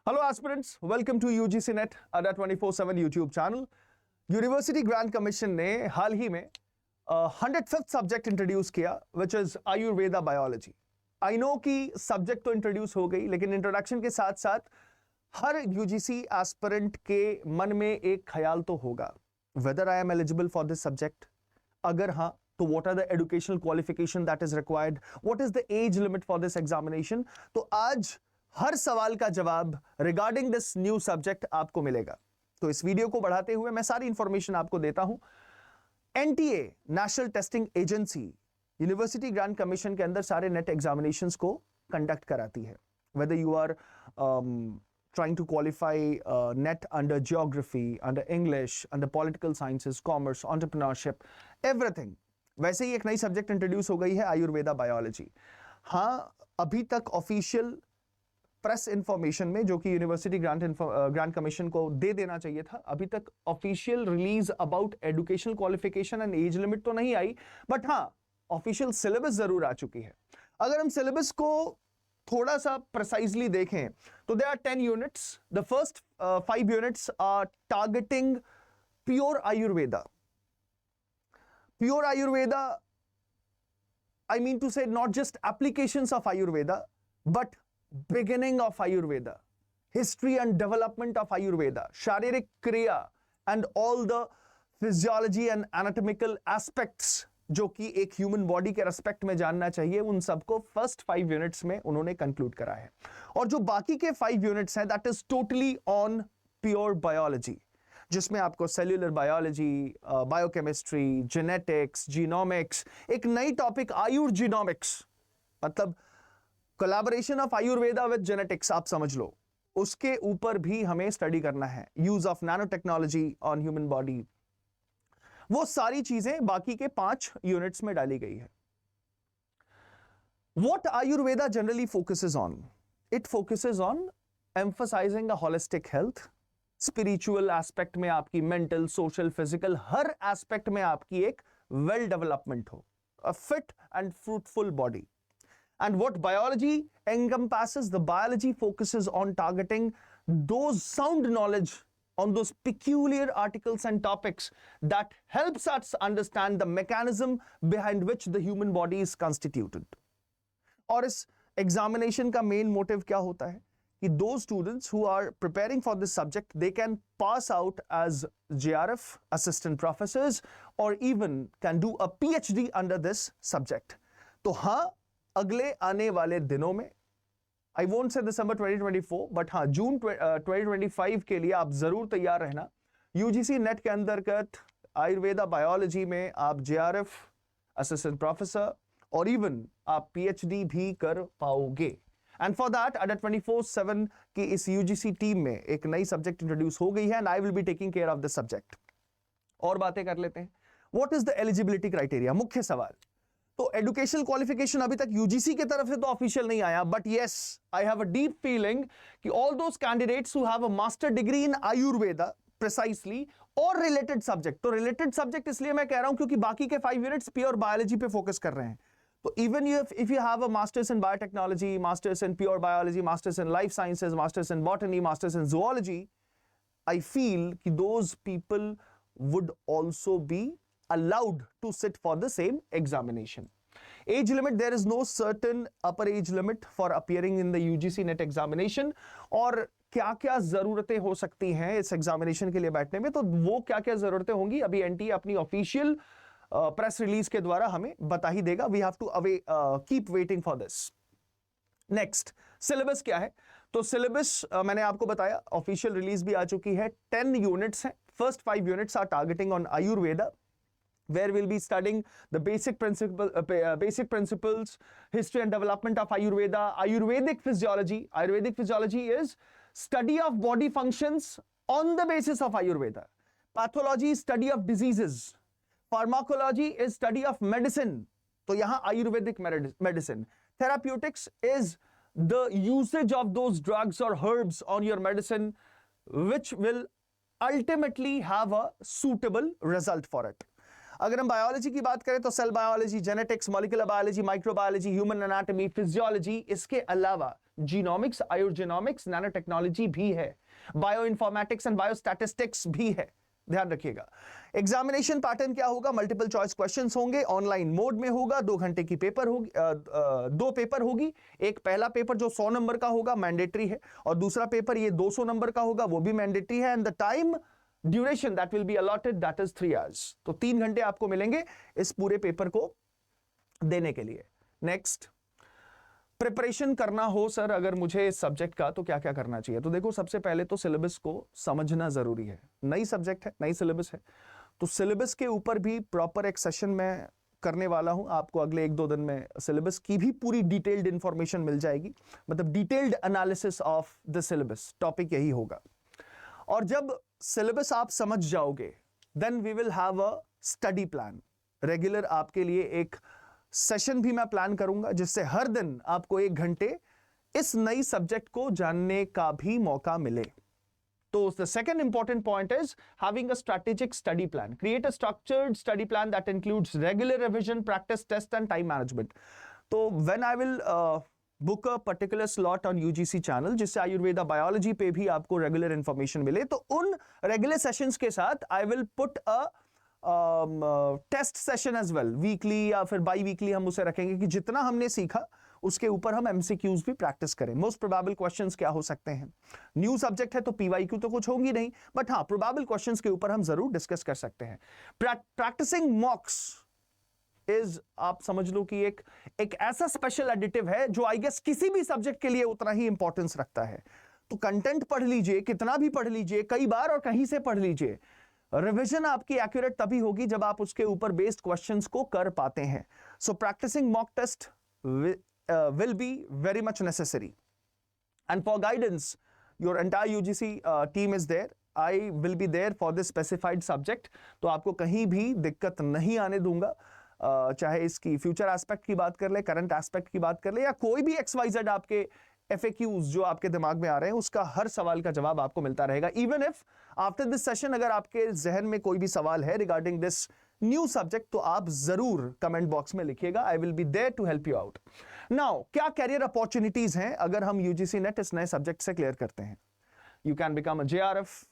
Hello aspirants, welcome to UGC Net Adda 24/7 YouTube channel. University grant commission ने हाल ही में 105th subject introduce किया which is Ayurveda biology. I know कि subject तो introduce हो गई, लेकिन इंट्रोडक्शन के साथ साथ हर यूजीसी एस्पिरेंट के मन में एक ख्याल तो होगा, whether I am eligible for this subject. अगर हाँ, तो what are the educational qualification that is required, what is the age limit for this examination. तो आज हर सवाल का जवाब रिगार्डिंग दिस न्यू सब्जेक्ट आपको मिलेगा. तो इस वीडियो को बढ़ाते हुए मैं सारी इंफॉर्मेशन आपको देता हूं. NTA, national testing agency, university grant commission के अंदर सारे नेट एग्जामिनेशंस को कंडक्ट कराती है. Whether you are trying to qualify net under geography, under English, under political sciences, commerce, entrepreneurship, everything. वैसे ही एक नई सब्जेक्ट इंट्रोड्यूस हो गई है, आयुर्वेदा बायोलॉजी. हाँ, अभी तक ऑफिशियल प्रेस इंफॉर्मेशन में, जो कि यूनिवर्सिटी ग्रांट कमीशन को दे देना चाहिए था, अभी तक official release about educational qualification and age limit तो नहीं आई, बट हाँ, ऑफिशियल सिलेबस जरूर आ चुकी है. अगर हम सिलेबस को थोड़ा सा प्रिसाइजली देखें तो there are 10 units. The first 5 units are targeting pure Ayurveda. Pure Ayurveda, I mean to say not just applications of Ayurveda, but beginning of Ayurveda, history and development of Ayurveda, शारीरिक क्रिया and all the physiology and anatomical aspects जो कि एक human body के respect में जानना चाहिए, उन सबको फर्स्ट 5 यूनिट्स में उन्होंने कंक्लूड करा है. और जो बाकी के 5 यूनिट्स हैं, that is totally on pure biology, जिसमें आपको cellular biology, biochemistry, genetics, genomics, एक नई टॉपिक आयुर्जीनोमिक्स, मतलब collaboration of Ayurveda with genetics, आप समझ लो, उसके ऊपर भी हमें स्टडी करना है. Use of nano technology on human body, वो सारी चीजें बाकी के 5 यूनिट्स में डाली गई है. What Ayurveda generally focuses on? It focuses on emphasizing a holistic health. Spiritual aspect में आपकी मेंटल, सोशल, फिजिकल, हर एस्पेक्ट में आपकी एक वेल डेवलपमेंट हो, अ fit and fruitful body. And what biology encompasses? The biology focuses on targeting those sound knowledge on those peculiar articles and topics that helps us understand the mechanism behind which the human body is constituted. और इस examination का main motive क्या होता है कि those students who are preparing for this subject, they can pass out as JRF, assistant professors, or even can do a PhD under this subject. तो हाँ, अगले आने वाले दिनों में, I won't say December 2024, but हाँ, जून 2025 के लिए आप जरूर तैयार रहना. यूजीसी नेट के अंतर्गत आयुर्वेदा बायोलॉजी में आप जेआरएफ, असिस्टेंट प्रोफेसर और इवन आप पीएचडी भी कर पाओगे. एंड फॉर दैट अडा 24/7 की इस यूजीसी टीम में एक नई सब्जेक्ट इंट्रोड्यूस हो गई है, and I will be taking care of this subject. और बातें कर लेते हैं. What is the eligibility criteria? मुख्य सवाल. तो एजुकेशनल क्वालिफिकेशन अभी तक यूजीसी की तरफ से तो ऑफिशियल नहीं आया, but yes, I have a deep feeling कि all those candidates who have a master degree in Ayurveda precisely और रिलेटेड सब्जेक्ट. तो रिलेटेड सब्जेक्ट इसलिए मैं कह रहा हूं क्योंकि बाकी के 5 यूनिट्स प्योर बायोलॉजी पे फोकस कर रहे हैं. तो even if you have a masters in biotechnology, masters in pure biology, masters in life sciences, masters in botany, masters in zoology, I feel कि those people would also be allowed to sit for the same examination. Age limit, there is no certain upper age limit for appearing in the UGC NET examination. और क्या-क्या जरूरतें हो सकती हैं इस examination के लिए बैठने में, तो वो क्या-क्या जरूरतें होंगी अभी एनटीए अपनी ऑफिशियल प्रेस रिलीज के द्वारा हमें बता ही देगा. We have to keep waiting for this. Next, syllabus क्या है? तो सिलेबस मैंने आपको बताया, ऑफिशियल रिलीज भी आ चुकी है. 10 यूनिट्स हैं. First 5 units are targeting on Ayurveda, where we'll be studying the basic principles, history and development of Ayurveda, Ayurvedic physiology. Ayurvedic physiology is study of body functions on the basis of Ayurveda. Pathology is study of diseases. Pharmacology is study of medicine. तो यहाँ Ayurvedic medicine. Therapeutics is the usage of those drugs or herbs on your medicine, which will ultimately have a suitable result for it. अगर हम biology की बात करें तो cell biology, genetics, molecular biology, microbiology, human anatomy, physiology, इसके अलावा genomics, आयोजेनोमिक्स, nano technology भी है, बायो इन्फॉर्मेटिक्स एंड बायोस्टैटिस्टिक्स भी है। ध्यान रखिएगा। एग्जामिनेशन पैटर्न क्या होगा? मल्टीपल चॉइस क्वेश्चंस होंगे, ऑनलाइन मोड में होगा, 2 घंटे की पेपर होगी, 2 पेपर होगी। एक पहला पेपर जो 100 नंबर का होगा, मैंडेटरी है, और दूसरा पेपर ये 200 नंबर का होगा, वो भी मैंडेटरी है। And the time duration that will be allotted that is 3 hours. तो 3 घंटे आपको मिलेंगे इस पूरे पेपर को देने के लिए। नेक्स्ट, प्रिपरेशन करना हो सर अगर मुझे इस सब्जेक्ट का, तो क्या क्या करना चाहिए? तो देखो, सबसे पहले तो सिलेबस को समझना जरूरी है। नई सब्जेक्ट है, नई सिलेबस है, तो सिलेबस के ऊपर भी प्रॉपर एक सेशन में करने वाला हूं आपको। अगले 1-2 दिन में सिलेबस की भी पूरी डिटेल्ड इंफॉर्मेशन मिल जाएगी, मतलब detailed analysis of the syllabus, topic यही होगा। और जब सिलेबस आप समझ जाओगे, then we will have a study plan. Regular आपके लिए एक सेशन भी मैं प्लान करूंगा, जिससे हर दिन आपको 1 घंटे इस नई सब्जेक्ट को जानने का भी मौका मिले। तो the second important point is having a strategic study plan. Create a structured study plan that includes regular revision, practice test and time management. तो when I will book a particular slot on UGC channel, जिससे Ayurveda biology पे भी आपको regular information मिले, तो उन regular sessions के साथ I will put a test session as well, weekly या फिर बाई वीकली हम उसे रखेंगे कि जितना हमने सीखा उसके ऊपर हम एमसीक्यूज भी प्रैक्टिस करें। मोस्ट प्रोबेबल क्वेश्चंस क्या हो सकते हैं? न्यू सब्जेक्ट है तो पीवाईक्यू तो कुछ होंगी नहीं, बट हाँ, प्रोबेबल क्वेश्चंस के ऊपर हम जरूर डिस्कस कर सकते हैं। प्रैक्टिसिंग मॉक्स इज, आप समझ लो कि एक ऐसा स्पेशल एडिटिव है जो आई गेस किसी भी सब्जेक्ट के लिए उतना ही इंपॉर्टेंस रखता है। तो कंटेंट पढ़ लीजिए, कितना भी पढ़ लीजिए, कई बार और कहीं से पढ़ लीजिए, रिवीजन आपकी एक्यूरेट तभी होगी जब आप उसके ऊपर बेस्ड क्वेश्चंस को कर पाते हैं। So practicing mock test will be very much necessary, and for guidance your entire UGC team is there. I will be there for this specified subject, तो आपको कहीं भी दिक्कत नहीं आने दूंगा। चाहे इसकी फ्यूचर एस्पेक्ट की बात कर ले, करंट एस्पेक्ट की बात कर ले, या कोई भी XYZ आपके FAQs जो आपके दिमाग में आ रहे हैं, उसका हर सवाल का जवाब आपको मिलता रहेगा। Even if after this session अगर आपके जहन में कोई भी सवाल है रिगार्डिंग दिस न्यू सब्जेक्ट, तो आप जरूर कमेंट बॉक्स में लिखिएगा। I will be there to help you out. Now, क्या कैरियर अपॉर्चुनिटीज हैं अगर हम UGC नेट इस नए सब्जेक्ट से क्लियर करते हैं? You can become a JRF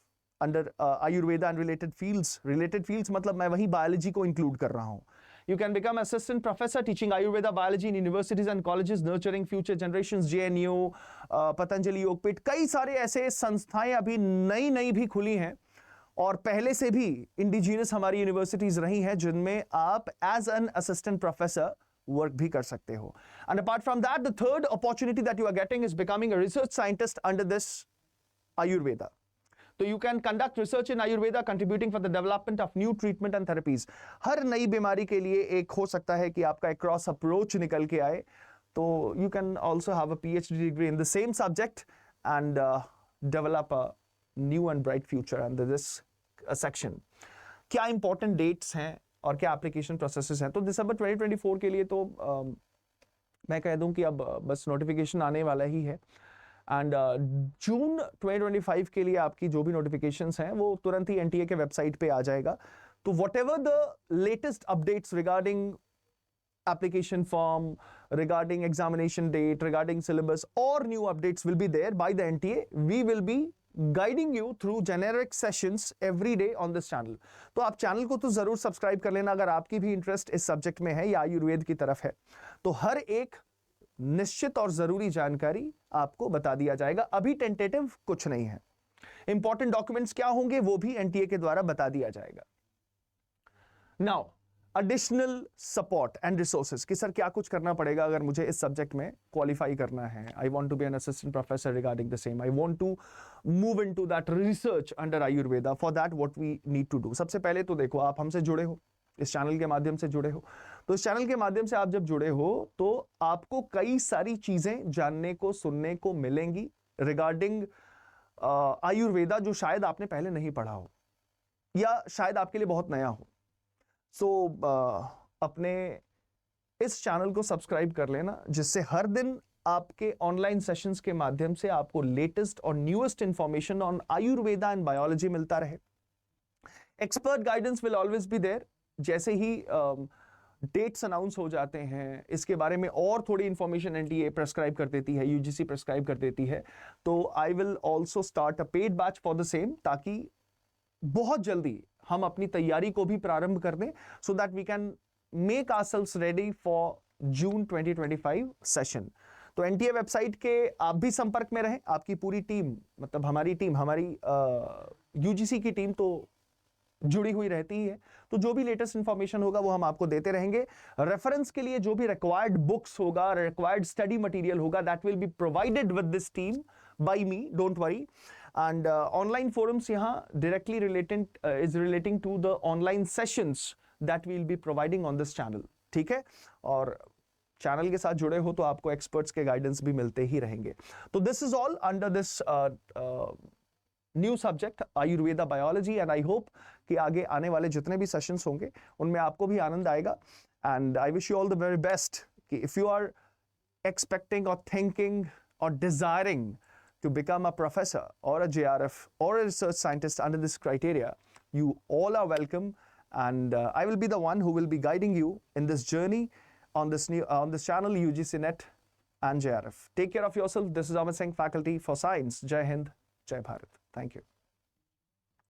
under Ayurveda and related fields मतलब मैं वही बायोलॉजी को इंक्लूड कर रहा हूं। You can become assistant professor teaching Ayurveda biology in universities and colleges, nurturing future generations. JNU, Patanjali Yogpeeth, कई सारे ऐसे संस्थाएं अभी नई भी खुली हैं, और पहले से भी इंडिजिनस हमारी यूनिवर्सिटीज रही हैं, जिनमें आप as an assistant professor work भी कर सकते हो। And apart from that, the third opportunity that you are getting is becoming a research scientist under this Ayurveda. तो you can conduct research in Ayurveda contributing for the development of new treatment and therapies. हर नई बीमारी के लिए एक हो सकता है कि आपका एक क्रॉस अप्रोच निकल के आए, तो you can also have a PhD degree in the same subject and develop a new and bright future under this section. क्या इंपॉर्टेंट डेट्स हैं और क्या एप्लीकेशन प्रोसेसेस हैं? तो दिसंबर 2024 के लिए तो मैं कह दूं कि अब बस नोटिफिकेशन आने वाला ही है, एंड जून 2025 के लिए आपकी जो भी नोटिफिकेशंस हैं वो तुरंत ही NTA के वेबसाइट पे आ जाएगा। तो what ever the latest updates regarding application form, regarding examination date, regarding syllabus, or new updates will be there by the NTA. We will be guiding you through generic sessions every day on this channel. तो आप channel को तो जरूर subscribe कर लेना अगर आपकी भी इंटरेस्ट इस सब्जेक्ट में है या आयुर्वेद की तरफ है। तो हर एक निश्चित और जरूरी जानकारी आपको बता दिया जाएगा। अभी टेंटेटिव कुछ नहीं है। इंपॉर्टेंट डॉक्यूमेंट्स क्या होंगे वो भी NTA के द्वारा बता दिया जाएगा। Now, additional support and resources कि सर क्या कुछ करना पड़ेगा अगर मुझे इस सब्जेक्ट में क्वालिफाई करना है। I want to be an assistant professor regarding the same, I want to move into that research under Ayurveda. For that what we need to do, सबसे पहले तो देखो, आप हमसे जुड़े हो, इस चैनल के माध्यम से जुड़े हो, तो इस चैनल के माध्यम से आप जब जुड़े हो तो आपको कई सारी चीजें जानने को, सुनने को मिलेंगी रिगार्डिंग आयुर्वेदा, जो शायद आपने पहले नहीं पढ़ा हो या शायद आपके लिए बहुत नया हो। सो अपने इस चैनल को सब्सक्राइब कर लेना, जिससे हर दिन आपके ऑनलाइन सेशंस के माध्यम से आपको लेटेस्ट और newest information on Ayurveda and biology मिलता रहे। Expert guidance will always be there. जैसे ही डेट्स अनाउंस हो जाते हैं, इसके बारे में और थोड़ी इंफॉर्मेशन एनटीए प्रेस्क्राइब कर देती है, यूजीसी प्रेस्क्राइब कर देती है, तो I will also start a paid batch for the same, ताकि बहुत जल्दी हम अपनी तैयारी को भी प्रारंभ कर दें, so that we can make ourselves ready for June 2025 session. तो एनटीए वेबसाइट के आप भी संपर्क में रहें, आपकी पूरी टीम, मतलब हमारी टीम, हमारी यूजीसी की टीम तो जुड़ी हुई रहती ही है, तो जो भी लेटेस्ट इंफॉर्मेशन होगा वो हम आपको देते रहेंगे। रेफरेंस के लिए जो भी रिक्वायर्ड बुक्स होगा, रिक्वायर्ड स्टडी मटेरियल होगा, that will be provided with this team by me, don't worry. And online forums यहाँ directly relating to the online sessions that we will be providing on this channel, ठीक है। और channel के साथ जुड़े हो तो आपको एक्सपर्ट्स के गाइडेंस भी मिलते ही रहेंगे। तो this is all under this new subject Ayurveda biology, and I hope कि आगे आने वाले जितने भी सेशंस होंगे उनमें आपको भी आनंद आएगा। And I wish you all the very best कि if you are expecting or thinking or desiring to become a professor or a JRF or a research scientist under this criteria, you all are welcome, and I will be the one who will be guiding you in this journey on this channel, UGC Net and JRF. Take care of yourself. This is Amit Singh, faculty for science. Jai Hind, Jai Bharat. Thank you.